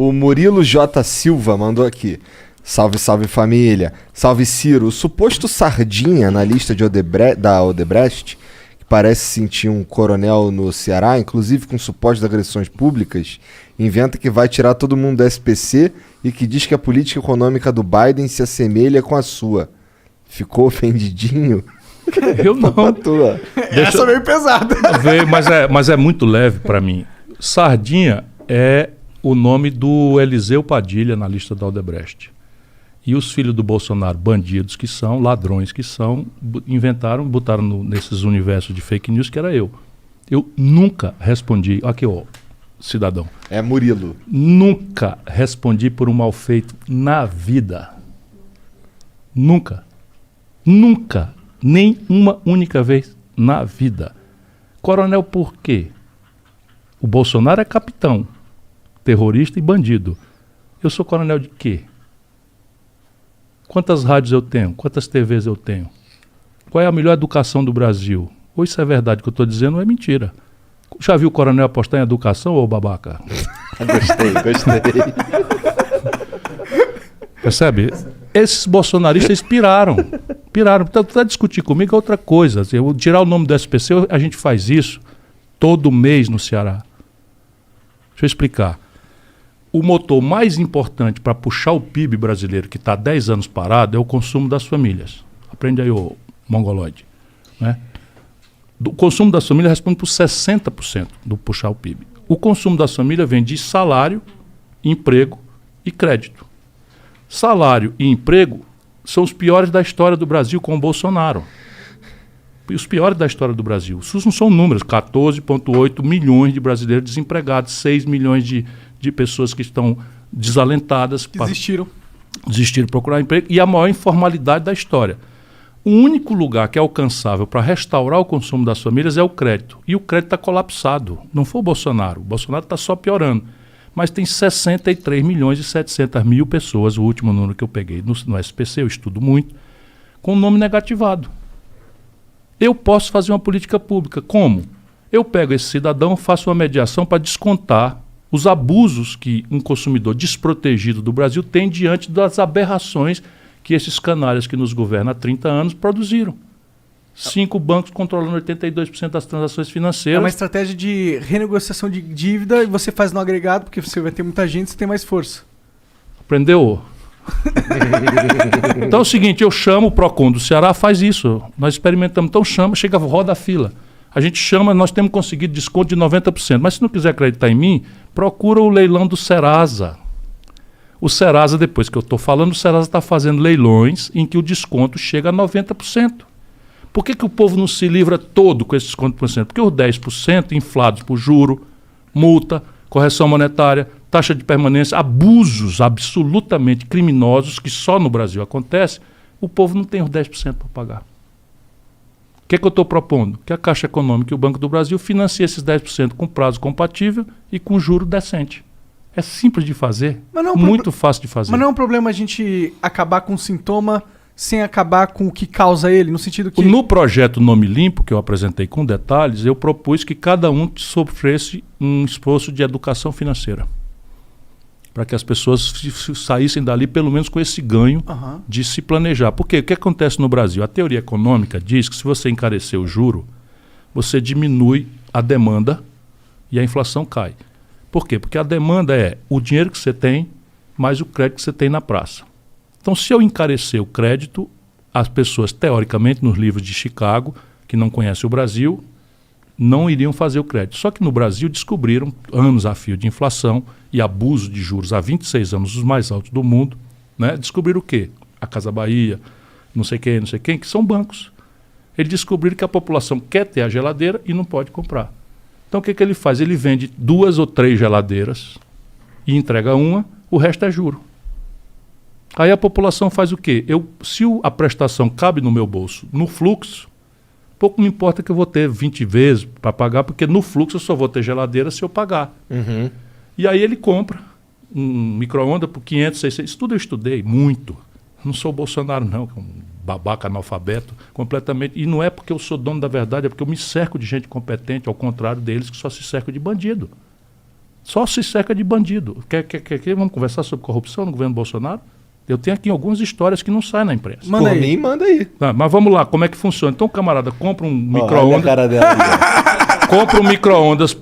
O Murilo J. Silva mandou aqui. Salve, salve família. Salve Ciro. O suposto Sardinha na lista de da Odebrecht, que parece sentir um coronel no Ceará, inclusive com supostas agressões públicas, inventa que vai tirar todo mundo da SPC e que diz que a política econômica do Biden se assemelha com a sua. Ficou ofendidinho? Eu não. Essa é meio pesada. Mas é muito leve para mim. Sardinha é o nome do Eliseu Padilha na lista da Odebrecht. E os filhos do Bolsonaro, bandidos que são, ladrões que são, inventaram, botaram nesses universos de fake news que era eu. Eu nunca respondi, aqui ó, cidadão. É Murilo. Nunca respondi por um mal feito na vida. Nunca. Nunca. Nem uma única vez na vida. Coronel por quê? O Bolsonaro é capitão, terrorista e bandido. Eu sou coronel de quê? Quantas rádios eu tenho? Quantas TVs eu tenho? Qual é a melhor educação do Brasil? Ou isso é verdade que eu estou dizendo ou é mentira? Já viu o coronel apostar em educação ou babaca? Gostei. Percebe? Esses bolsonaristas piraram. Então, para discutir comigo é outra coisa. Eu tirar o nome do SPC, a gente faz isso todo mês no Ceará. Deixa eu explicar. O motor mais importante para puxar o PIB brasileiro, que está há 10 anos parado, é o consumo das famílias. Aprende aí, ô mongoloide. Né? O consumo das famílias responde por 60% do puxar o PIB. O consumo das famílias vem de salário, emprego e crédito. Salário e emprego são os piores da história do Brasil com o Bolsonaro. Os piores da história do Brasil. Isso não são números. 14,8 milhões de brasileiros desempregados, 6 milhões de pessoas que estão desalentadas. Desistiram de procurar emprego. E a maior informalidade da história. O único lugar que é alcançável para restaurar o consumo das famílias é o crédito. E o crédito está colapsado. Não foi o Bolsonaro. O Bolsonaro está só piorando. Mas tem 63 milhões e 700 mil pessoas, o último número que eu peguei no SPC, eu estudo muito, com o nome negativado. Eu posso fazer uma política pública. Como? Eu pego esse cidadão, faço uma mediação para descontar os abusos que um consumidor desprotegido do Brasil tem diante das aberrações que esses canalhas que nos governam há 30 anos produziram. 5 bancos controlando 82% das transações financeiras. É uma estratégia de renegociação de dívida e você faz no agregado, porque você vai ter muita gente, você tem mais força. Aprendeu? Então é o seguinte, eu chamo o PROCON do Ceará, faz isso. Nós experimentamos, então chama, chega, roda a fila. A gente chama, nós temos conseguido desconto de 90%. Mas se não quiser acreditar em mim, procura o leilão do Serasa. O Serasa, depois que eu estou falando, o Serasa está fazendo leilões em que o desconto chega a 90%. Por que o povo não se livra todo com esse desconto por cento? Porque os 10% inflados por juro, multa, correção monetária, taxa de permanência, abusos absolutamente criminosos que só no Brasil acontece, o povo não tem os 10% para pagar. O que eu estou propondo? Que a Caixa Econômica e o Banco do Brasil financiem esses 10% com prazo compatível e com juro decente. É simples de fazer, muito fácil de fazer. Mas não é um problema a gente acabar com o sintoma sem acabar com o que causa ele, no sentido que... No projeto Nome Limpo, que eu apresentei com detalhes, eu propus que cada um sofresse um esforço de educação financeira. Para que as pessoas saíssem dali pelo menos com esse ganho de se planejar. Porque o que acontece no Brasil? A teoria econômica diz que se você encarecer o juro, você diminui a demanda e a inflação cai. Por quê? Porque a demanda é o dinheiro que você tem mais o crédito que você tem na praça. Então, se eu encarecer o crédito, as pessoas, teoricamente, nos livros de Chicago, que não conhecem o Brasil, não iriam fazer o crédito. Só que no Brasil descobriram, anos a fio de inflação e abuso de juros há 26 anos, os mais altos do mundo, né? Descobriram o quê? A Casa Bahia, não sei quem, que são bancos. Eles descobriram que a população quer ter a geladeira e não pode comprar. Então, o que ele faz? Ele vende 2 ou 3 geladeiras e entrega uma, o resto é juro. Aí a população faz o quê? Se a prestação cabe no meu bolso, no fluxo, pouco me importa que eu vou ter 20 vezes para pagar, porque no fluxo eu só vou ter geladeira se eu pagar. Uhum. E aí ele compra um micro-ondas por 500, 600. Isso tudo eu estudei muito. Não sou Bolsonaro não, que é um babaca analfabeto completamente. E não é porque eu sou dono da verdade, é porque eu me cerco de gente competente, ao contrário deles que só se cercam de bandido. Só se cerca de bandido. Vamos conversar sobre corrupção no governo Bolsonaro? Eu tenho aqui algumas histórias que não saem na imprensa. Por mim, manda aí. Tá, mas vamos lá, como é que funciona? Então o camarada compra um Olha a micro-ondas, cara dela aí, compra um micro-ondas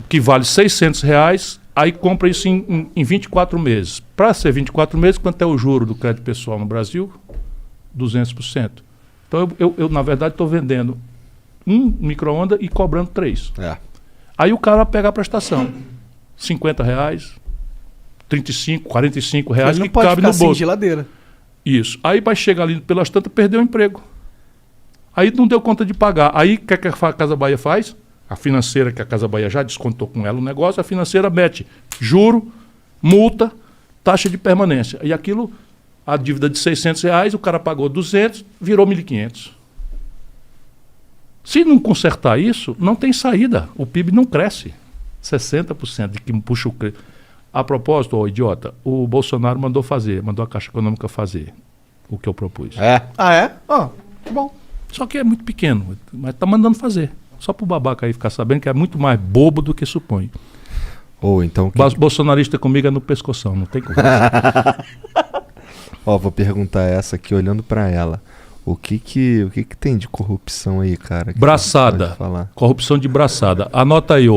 que vale R$600, aí compra isso em 24 meses. Para ser 24 meses, quanto é o juro do crédito pessoal no Brasil? 200%. Então eu na verdade, estou vendendo um micro-ondas e cobrando 3. Aí o cara pega a prestação. R$50, 35, 45 reais que cabe no bolso. Geladeira. Isso. Aí vai chegar ali pelas tantas, perdeu o emprego. Aí não deu conta de pagar. Aí o que a Casa Bahia faz? A financeira, que a Casa Bahia já descontou com ela o negócio, a financeira mete juro, multa, taxa de permanência. E aquilo, a dívida de R$600, o cara pagou 200, virou 1.500. Se não consertar isso, não tem saída. O PIB não cresce. 60% de que puxa o crédito. A propósito, idiota, o Bolsonaro mandou a Caixa Econômica fazer o que eu propus. Ah, é? Que bom. Só que é muito pequeno, mas tá mandando fazer. Só pro babaca aí ficar sabendo que é muito mais bobo do que supõe. Então... Bolsonarista comigo é no pescoção, não tem conversa. Vou perguntar essa aqui olhando pra ela. O que tem de corrupção aí, cara? Braçada. Corrupção de braçada. Anota aí,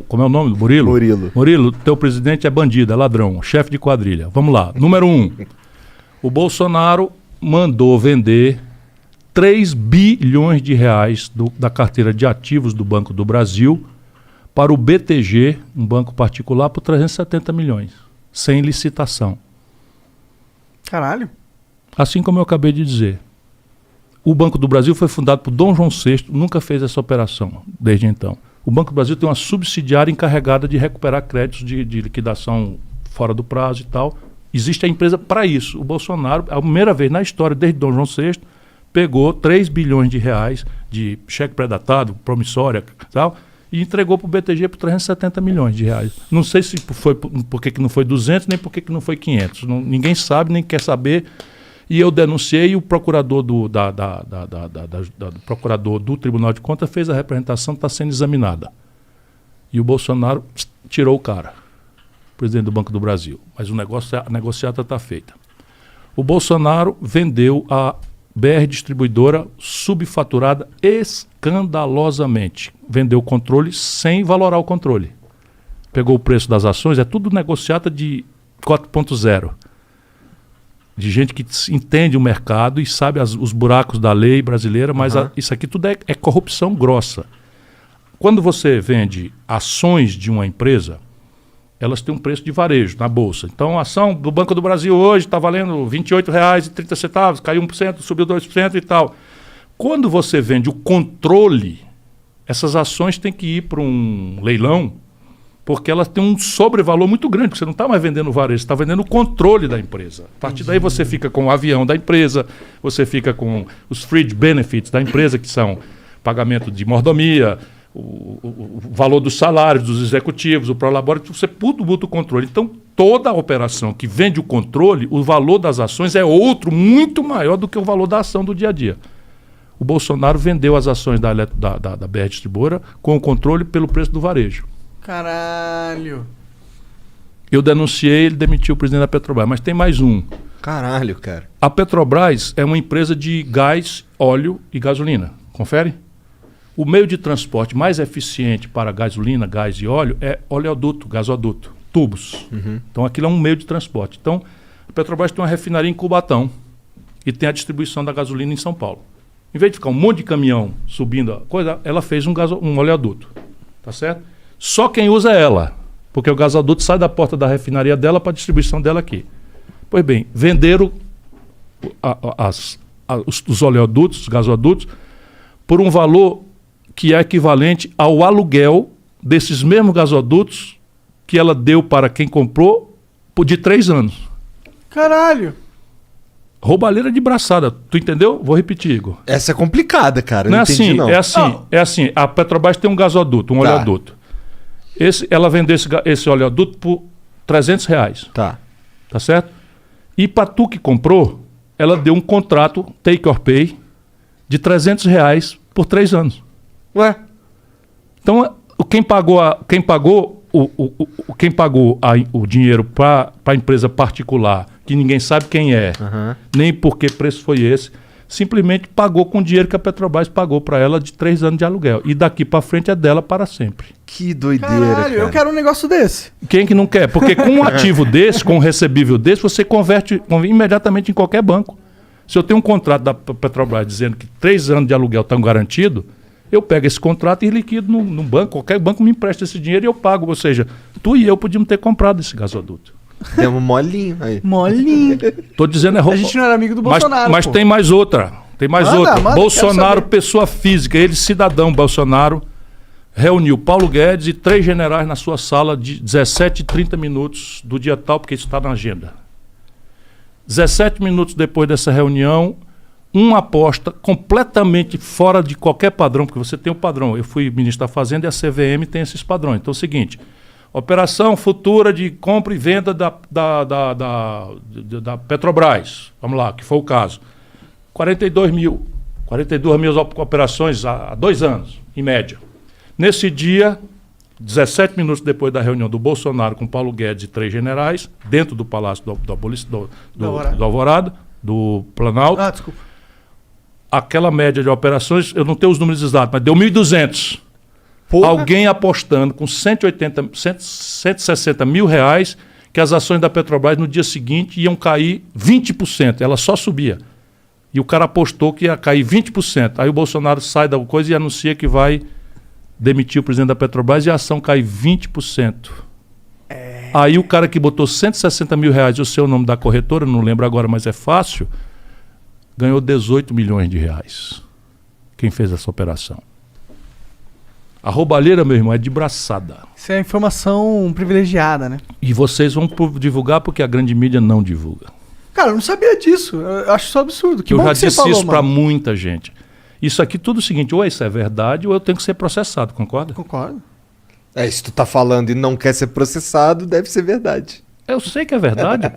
como é o nome do Murilo? Murilo, teu presidente é bandido, é ladrão, chefe de quadrilha. Vamos lá. Número 1. O Bolsonaro mandou vender 3 bilhões de reais da carteira de ativos do Banco do Brasil para o BTG, um banco particular, por 370 milhões, sem licitação. Caralho. Assim como eu acabei de dizer. O Banco do Brasil foi fundado por Dom João VI, nunca fez essa operação desde então. O Banco do Brasil tem uma subsidiária encarregada de recuperar créditos de liquidação fora do prazo e tal. Existe a empresa para isso. O Bolsonaro, a primeira vez na história, desde Dom João VI, pegou 3 bilhões de reais de cheque pré-datado, promissória e tal, e entregou para o BTG por 370 milhões de reais. Não sei se foi por que não foi 200, nem por que não foi 500. Ninguém sabe, nem quer saber. E eu denunciei, e o procurador do procurador do Tribunal de Contas fez a representação, está sendo examinada. E o Bolsonaro tirou o cara, presidente do Banco do Brasil. Mas a negociata está feita. O Bolsonaro vendeu a BR Distribuidora subfaturada escandalosamente. Vendeu o controle sem valorar o controle. Pegou o preço das ações, é tudo negociata de 4.0. De gente que entende o mercado e sabe os buracos da lei brasileira, mas isso aqui tudo é corrupção grossa. Quando você vende ações de uma empresa, elas têm um preço de varejo na bolsa. Então a ação do Banco do Brasil hoje está valendo R$ 28,30, caiu 1%, subiu 2% e tal. Quando você vende o controle, essas ações têm que ir para um leilão, porque elas têm um sobrevalor muito grande, porque você não está mais vendendo o varejo, você está vendendo o controle da empresa. A partir daí você fica com o avião da empresa, você fica com os fringe benefits da empresa, que são pagamento de mordomia, o valor dos salários dos executivos, o prolabore, você tudo muda o controle. Então, toda a operação que vende o controle, o valor das ações é outro, muito maior do que o valor da ação do dia a dia. O Bolsonaro vendeu as ações da BR Distribuidora com o controle pelo preço do varejo. Caralho. Eu denunciei, ele demitiu o presidente da Petrobras, mas tem mais um. Caralho, cara. A Petrobras é uma empresa de gás, óleo e gasolina. Confere? O meio de transporte mais eficiente para gasolina, gás e óleo é oleoduto, gasoduto, tubos. Então aquilo é um meio de transporte. Então a Petrobras tem uma refinaria em Cubatão e tem a distribuição da gasolina em São Paulo. Em vez de ficar um monte de caminhão subindo a coisa, ela fez um oleoduto. Tá certo? Só quem usa é ela, porque o gasoduto sai da porta da refinaria dela para a distribuição dela aqui. Pois bem, venderam os oleodutos, os gasodutos, por um valor que é equivalente ao aluguel desses mesmos gasodutos que ela deu para quem comprou de 3 anos. Caralho! Roubalheira de braçada, tu entendeu? Vou repetir, Igor. Essa é complicada, cara. Não é entendi, assim, não. É assim. A Petrobras tem um gasoduto, um oleoduto. Ela vendeu esse oleoduto por R$300. Tá certo? E para tu que comprou, ela deu um contrato, take or pay, de R$300 por 3 anos. Ué? Então, quem pagou quem pagou o dinheiro para a empresa particular, que ninguém sabe quem é, nem por que preço foi esse, simplesmente pagou com o dinheiro que a Petrobras pagou para ela de 3 anos de aluguel. E daqui para frente é dela para sempre. Que doideira, Caralho, eu quero um negócio desse. Quem que não quer? Porque com um ativo desse, com um recebível desse, você converte imediatamente em qualquer banco. Se eu tenho um contrato da Petrobras dizendo que 3 anos de aluguel estão garantidos, eu pego esse contrato e liquido num banco. Qualquer banco me empresta esse dinheiro e eu pago. Ou seja, tu e eu podíamos ter comprado esse gasoduto. Demos molinho aí. Molinho. Tô dizendo A gente não era amigo do Bolsonaro, Mas pô. tem mais outra. Tem mais Manda, outra. manda, Bolsonaro, quero saber. pessoa física, ele cidadão Bolsonaro, reuniu Paulo Guedes e 3 generais na sua sala de 17 e 30 minutos do dia tal, porque isso está na agenda. 17 minutos depois dessa reunião, uma aposta completamente fora de qualquer padrão, porque você tem um padrão. Eu fui ministro da Fazenda e a CVM tem esses padrões. Então é o seguinte, operação futura de compra e venda da Petrobras, vamos lá, que foi o caso. 42 mil operações há 2 anos, em média. Nesse dia, 17 minutos depois da reunião do Bolsonaro com Paulo Guedes e 3 generais, dentro do Palácio do Alvorada, do Planalto, Desculpa. aquela média de operações, eu não tenho os números exatos, mas deu 1.200. Alguém apostando com 160 mil reais que as ações da Petrobras no dia seguinte iam cair 20%, ela só subia. E o cara apostou que ia cair 20%. Aí o Bolsonaro sai da coisa e anuncia que vai demitir o presidente da Petrobras e a ação cai 20%. Aí o cara que botou 160 mil reais e o seu nome da corretora, não lembro agora, mas é fácil, ganhou 18 milhões de reais. Quem fez essa operação? A roubalheira, meu irmão, é de braçada. Isso é informação privilegiada, né? E vocês vão divulgar porque a grande mídia não divulga. Cara, eu não sabia disso. Eu acho isso absurdo. Que Eu bom já que você disse falou, isso para mano. muita gente. Isso aqui tudo é o seguinte, ou isso é verdade ou eu tenho que ser processado, concorda? Concordo. Se tu tá falando e não quer ser processado, deve ser verdade. Eu sei que é verdade.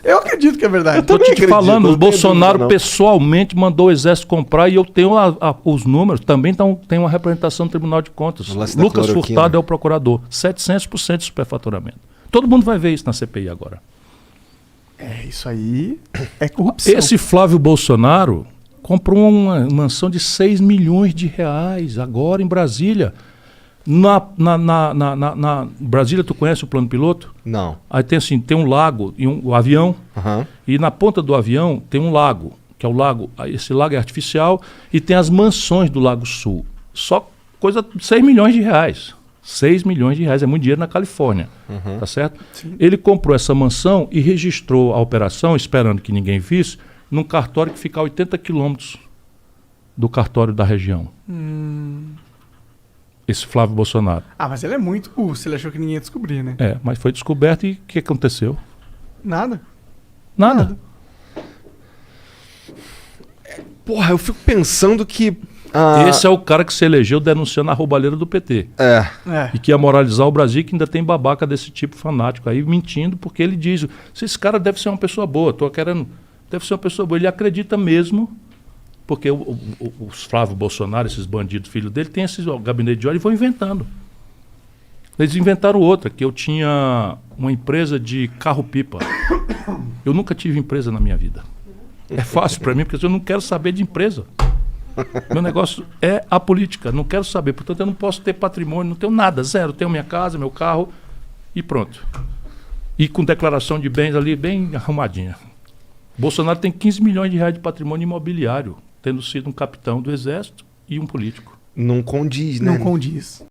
Eu acredito que é verdade. Tô também te acredito, falando, não o tenho Bolsonaro dúvida, não. pessoalmente mandou o exército comprar e eu tenho os números, também tem uma representação no Tribunal de Contas. O lance da Lucas cloroquina. Furtado é o procurador, 700% de superfaturamento. Todo mundo vai ver isso na CPI agora. Isso aí é corrupção. Esse Flávio Bolsonaro comprou uma mansão de 6 milhões de reais agora em Brasília. Na Brasília, tu conhece o plano piloto? Não. Aí tem um lago e o avião, Aham. e na ponta do avião tem um lago, que é o lago, esse lago é artificial, e tem as mansões do Lago Sul. Só coisa de 6 milhões de reais. 6 milhões de reais, é muito dinheiro na Califórnia, tá certo? Sim. Ele comprou essa mansão e registrou a operação, esperando que ninguém visse, num cartório que fica a 80 quilômetros do cartório da região. Esse Flávio Bolsonaro. Mas ele é muito se ele achou que ninguém ia descobrir, né? Mas foi descoberto e o que aconteceu? Nada. Nada. Porra, eu fico pensando que... Esse é o cara que se elegeu denunciando a roubalheira do PT. É. E que ia moralizar o Brasil, que ainda tem babaca desse tipo fanático aí, mentindo, porque ele diz, esse cara deve ser uma pessoa boa, deve ser uma pessoa boa. Ele acredita mesmo, porque os Flávio Bolsonaro, esses bandidos, filhos dele, tem esse gabinete de ódio e vão inventando. Eles inventaram outra, que eu tinha uma empresa de carro-pipa. Eu nunca tive empresa na minha vida. É fácil para mim, porque eu não quero saber de empresa. Meu negócio é a política, não quero saber. Portanto, eu não posso ter patrimônio, não tenho nada, zero. Tenho minha casa, meu carro e pronto. E com declaração de bens ali bem arrumadinha. Bolsonaro tem 15 milhões de reais de patrimônio imobiliário, tendo sido um capitão do Exército e um político. Não condiz, né? Não condiz.